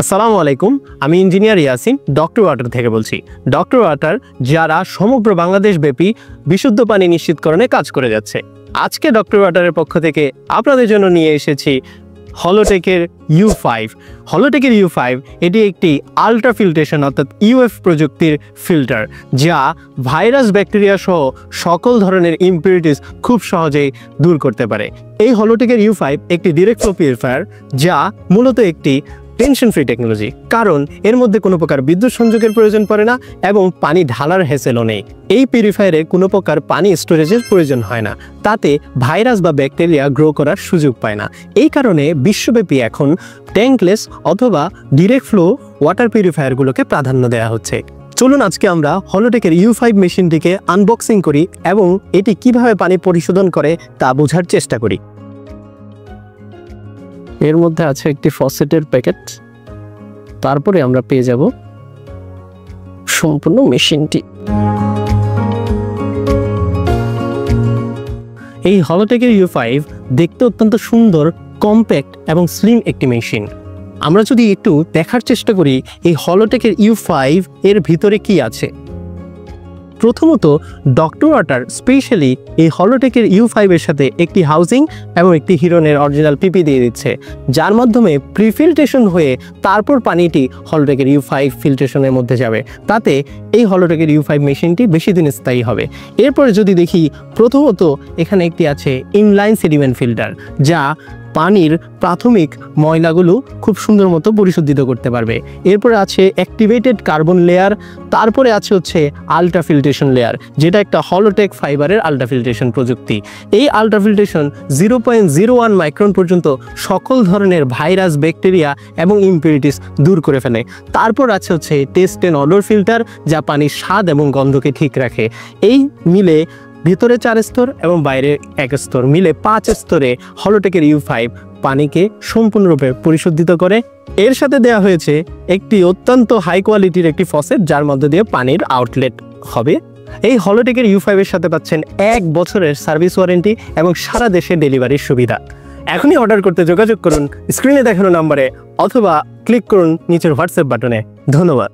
আসসালামু আলাইকুম, আমি ইঞ্জিনিয়ার ইয়াসিন ডক্টর ওয়াটার থেকে বলছি। ডক্টর ওয়াটার যারা সমগ্র বাংলাদেশ ব্যাপী বিশুদ্ধ পানি নিশ্চিতকরণে কাজ করে যাচ্ছে। আজকে ডক্টর ওয়াটারের পক্ষ থেকে আপনাদের জন্য নিয়ে এসেছি হলোটেকের U5। হলোটেকের U5 এটি একটি আলট্রা ফিল্ট্রেশন অর্থাৎ UF প্রযুক্তির ফিল্টার, যা ভাইরাস ব্যাকটেরিয়া সহ সকল ধরনের ইমপিউরিটিস খুব সহজেই দূর করতে পারে। এই হলোটেকের U5 একটি ডিরেক্ট ফ্লো পিউরিফায়ার, যা মূলত একটি টেনশন ফ্রি টেকনোলজি, কারণ এর মধ্যে কোনো প্রকার বিদ্যুৎ সংযোগের প্রয়োজন পড়ে না এবং পানি ঢালার হ্যাসেলও নেই। এই পিউরিফায়ারে কোনো প্রকার পানি স্টোরেজের প্রয়োজন হয় না, তাতে ভাইরাস বা ব্যাকটেরিয়া গ্রো করার সুযোগ পায় না। এই কারণে বিশ্বব্যাপী এখন ট্যাঙ্কলেস অথবা ডিরেক্ট ফ্লো ওয়াটার পিউরিফায়ারগুলোকে প্রাধান্য দেওয়া হচ্ছে। চলুন আজকে আমরা হলোটেকের U5 মেশিনটিকে আনবক্সিং করি এবং এটি কিভাবে পানি পরিশোধন করে তা বোঝার চেষ্টা করি। এর মধ্যে আছে একটি ফসেটের প্যাকেট, তারপরে আমরা পেয়ে যাব সম্পূর্ণ মেশিনটি। এই হলোটেকের U5 দেখতে অত্যন্ত সুন্দর, কম্প্যাক্ট এবং স্লিম একটি মেশিন। আমরা যদি একটু দেখার চেষ্টা করি এই হলোটেকের U5 এর ভিতরে কি আছে। প্রথমত ডক্টর ওয়াটার স্পেশালি এই হলোটেকের U5 এর সাথে একটি হাউজিং এবং একটি হিরনের অরিজিনাল পিপি দিয়ে দিচ্ছে, যার মাধ্যমে প্রিফিল্ট্রেশন হয়ে তারপর পানিটি হলোটেকের U5 ফিল্ট্রেশনের মধ্যে যাবে, তাতে এই হলোটেকের U5 মেশিনটি বেশি দিন স্থায়ী হবে। এরপরে যদি দেখি, প্রথমত এখানে একটি আছে ইনলাইন সেডিমেন্ট ফিল্টার, যা পানির প্রাথমিক ময়লাগুলো খুব সুন্দর মতো পরিশোধিত করতে পারবে। এরপরে আছে অ্যাক্টিভেটেড কার্বন লেয়ার, তারপরে আছে হচ্ছে আলট্রা ফিল্ট্রেশন লেয়ার, যেটা একটা হলোটেক ফাইবারের আলট্রা ফিল্ট্রেশন প্রযুক্তি। এই আলট্রা ফিল্ট্রেশন 0.01 মাইক্রন পর্যন্ত সকল ধরনের ভাইরাস, ব্যাকটেরিয়া এবং ইমপিউরিটিস দূর করে ফেলে। তারপর আছে হচ্ছে টেস্ট অ্যান্ড অডর ফিল্টার, যা পানির স্বাদ এবং গন্ধকে ঠিক রাখে। এই মিলে ভিতরে 4 স্তর এবং বাইরে 1 স্তর, মিলে 5 স্তরে হলোটেকের U5 পানিকে সম্পূর্ণরূপে পরিশোধিত করে। এর সাথে দেয়া হয়েছে একটি অত্যন্ত হাই কোয়ালিটির একটি ফসেট, যার মধ্যে দিয়ে পানির আউটলেট হবে। এই হলোটেকের U5 এর সাথে পাচ্ছেন 1 বছরের সার্ভিস ওয়ারেন্টি এবং সারা দেশে ডেলিভারির সুবিধা। এখনই অর্ডার করতে যোগাযোগ করুন স্ক্রিনে দেখানো নম্বরে অথবা ক্লিক করুন নিচের হোয়াটসঅ্যাপ বাটনে। ধন্যবাদ।